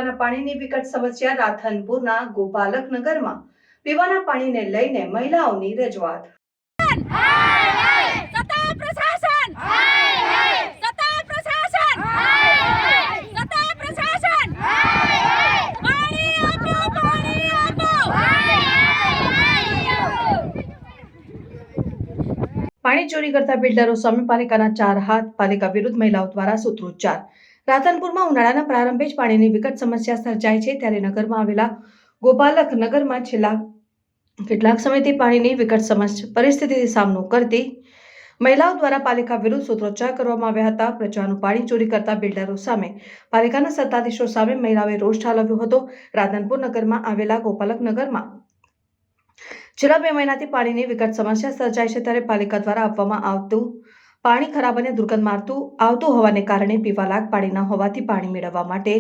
પીવાના પાણીની વિકટ સમસ્યા રાધનપુરના ગોપાલક નગરમાં પીવાના પાણીને લઈને મહિલાઓની રજૂઆત। પાણી ચોરી કરતા બિલ્ડરો સામે પાલિકાના 4 હાથ, પાલિકા વિરુદ્ધ મહિલાઓ દ્વારા સૂત્રોચ્ચાર। રાધનપુરમાં ઉનાળાના પ્રારંભે જ પાણીની વિકટ સમસ્યા સર્જાય છે, ત્યારે નગરમાં આવેલા ગોપાલક નગરમાં છેલ્લા કેટલાક સમયથી પાણીની વિકટ પરિસ્થિતિનો સામનો કરતી મહિલાઓ દ્વારા પાલિકા વિરુદ્ધ સૂત્રોચ્ચાર કરવામાં આવ્યા હતા। પ્રજાનું પાણી ચોરી કરતા બિલ્ડરો સામે પાલિકાના સત્તાધીશો સામે મહિલાઓએ રોષ ઠાલવ્યો હતો। રાધનપુર નગરમાં આવેલા ગોપાલક નગરમાં છેલ્લા 2 મહિનાથી પાણીની વિકટ સમસ્યા સર્જાય છે, ત્યારે પાલિકા દ્વારા આપવામાં આવતું પાણી ખરાબ અને દુર્ગંધ મારતું આવતું હોવાને કારણે પીવાલાયક પાણી ન હોવાથી પાણી મેળવવા માટે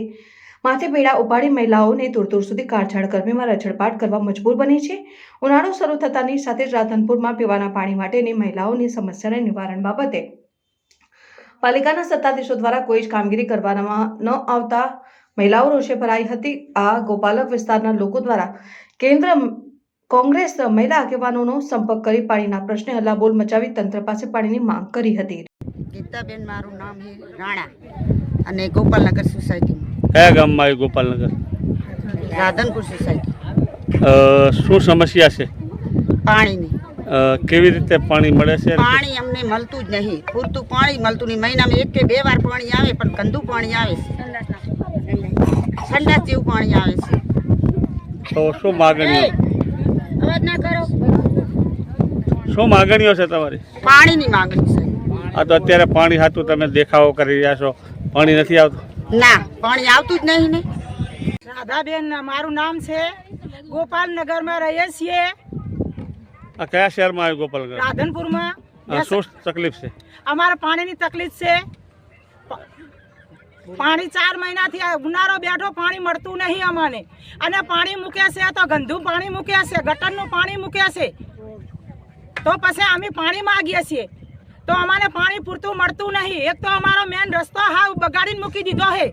માથે બેડા ઉપાડી મહિલાઓને દૂર દૂર સુધી કાળઝાળ ગરમીમાં રઝળપાટ કરવા મજબૂર બની છે। ઉનાળો શરૂ થતાની સાથે જ રાધનપુરમાં પીવાના પાણી માટેની મહિલાઓની સમસ્યાના નિવારણ બાબતે પાલિકાના સત્તાધીશો દ્વારા કોઈ જ કામગીરી કરવામાં ન આવતા મહિલાઓ રોષે ભરાઈ હતી। આ ગોપાલક વિસ્તારના લોકો દ્વારા કેન્દ્ર કોંગ્રેસ મહિલા આગેવાનોનો સંપર્ક કરી પાણીના પ્રશ્ને હલ્લાબોલ મચાવી તંત્ર પાસે પાણીની માંગ કરી હતી। ગીતાબેન મારું નામ છે રાણા અને ગોપાલનગર સોસાયટીમાં। કયા ગામમાં આવ્યું ગોપાલનગર? રાધનપુર સોસાયટી। શું સમસ્યા છે પાણીની? કેવી રીતે પાણી મળે છે? પાણી અમને મળતું જ નહીં, પૂરતું પાણી મળતું નહીં। મહિનામાં 1 કે 2 વાર પાણી આવે, પણ ગંદુ પાણી આવે છે, સંડાસ જેવું પાણી આવે છે। તો શું માગણીઓ છે તમારી? પાણીની માંગણી છે। આ તો અત્યારે પાણી હાતું તમે દેખાવો કરી રહ્યા છો, પાણી નથી આવતું? ના, પાણી આવતું જ નહીં ને। રાધાબેન મારું નામ છે, ગોપાલનગરમાં રહીએ છીએ। આ કયા શહેરમાં આવ્યું ગોપાલનગર? રાધનપુરમાં। શું તકલીફ છે? અમારે પાણીની તકલીફ છે। પાણી 4 મહિનાથી ઉનાળો બેઠો, પાણી મળતું નહીં અમને, અને પાણી મૂકે છે તો ગંદુ પાણી મૂકે છે, ગટરનું પાણી મૂકે છે, તો પછી અમે પાણી માંગીએ છીએ તો અમને પાણી પૂરતું મળતું નહીં। એક તો અમારો મેન રસ્તો હાવ બગાડીને મૂકી દીધો છે।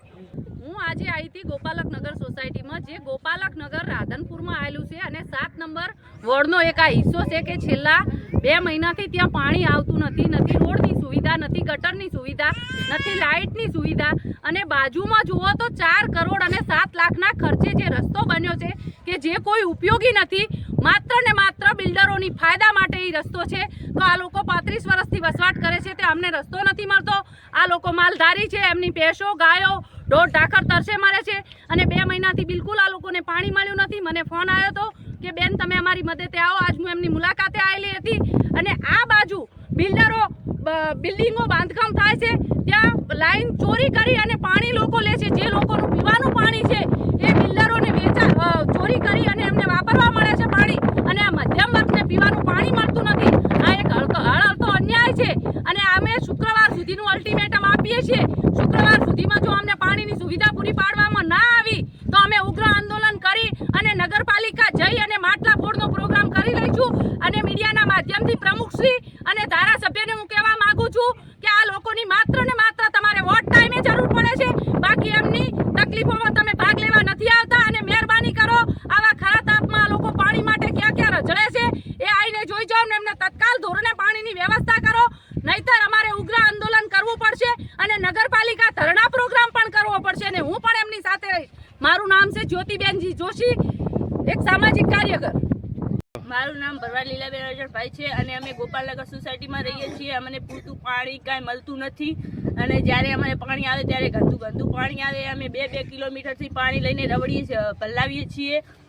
હું આજે આવી હતી ગોપાલક નગર સોસાયટીમાં, જે ગોપાલક નગર રાધનપુરમાં આવેલું છે, અને 7 નંબર વોર્ડનો એક આ હિસ્સો છે કે છેલ્લા 2 મહિનાથી ત્યાં પાણી આવતું નથી। નથી રોડની સુવિધા, નથી ગટરની સુવિધા, નથી લાઇટની સુવિધા, અને બાજુમાં જુઓ તો 4 કરોડ અને 7 લાખના ખર્ચે જે રસ્તો બન્યો છે કે જે કોઈ ઉપયોગી નથી, માત્ર ને માત્ર બિલ્ડરોની ફાયદા માટે એ રસ્તો છે। તો આ લોકો 35 વર્ષથી વસવાટ કરે છે, તે અમને રસ્તો નથી મળતો। આ લોકો માલધારી છે, એમની ભેંસો, ગાયો, ઢોર ઢાંખર તરસે મરે છે, અને 2 મહિનાથી બિલકુલ આ લોકોને પાણી મળ્યું નથી। મને ફોન આવ્યો હતો કે બેન તમે અમારી મદદે આવો। આજ હું એમની મુલાકાતે આવેલી હતી, અને આ બાજુ બિલ્ડરો બિલ્ડિંગો બાંધકામ થાય છે, ત્યાં લાઈન ચોરી કરી અને પાણી લોકો લે છે। જે લોકોનું પીવાનું પાણી છે એ બિલ્ડરોને ચોરી કરી અને એમને વાપરવા મળે છે પાણી, અને આ મધ્યમ વર્ગને પીવાનું પાણી મળતું નથી। આ એક હળહળતો અન્યાય છે, અને અમે શુક્રવાર સુધીનું અલ્ટિમેટમ આપીએ છીએ। શુક્રવાર સુધીમાં જો અમને પાણીની સુવિધા પૂરી પાડવામાં ના આવી તો અમે ઉગ્ર આંદોલન કરી અને નગરપાલિકા જઈ અને માટલા ફોડનો પ્રોગ્રામ કરી લઈશું। અને મીડિયાના માધ્યમથી પ્રમુખશ્રી અને ધારાસભ્યને હું કહેવા માંગુ છું કે આ લોકોની માત્ર ને માત્ર તમારે વોટ ટાઈમે જરૂર પડે છે, બાકી એમની તકલીફોમાં તમે ભાગ લેવા નથી આવતા। અને મહેરબાની કરો, આવા ખરા તાપમાં આ લોકો પાણી માટે ક્યાં ક્યાં રઝળે છે એ આવીને જોઈ જાઓ, ને એમને તત્કાલ ધોરણે પાણીની વ્યવસ્થા કરો, નહીતર અમારે ઉગ્ર આંદોલન કરવું પડશે અને નગરપાલિકા ધરણા પ્રોગ્રામ પણ કરવો પડશે, અને હું પણ એમની સાથે રહીશ। મારું નામ છે જ્યોતિબેનજી જોશી, એક સામાજિક કાર્યકર। મારું નામ ભરવાડ લીલાબેન અજરભાઈ છે, અને અમે ગોપાલનગર સોસાયટીમાં રહીએ છીએ। અમને પૂરતું પાણી કાંઈ મળતું નથી, અને જ્યારે અમારે પાણી આવે ત્યારે ગંદુ પાણી આવે। અમે 2 કિલોમીટરથી પાણી લઈને રવડીએ પલાવીએ છીએ।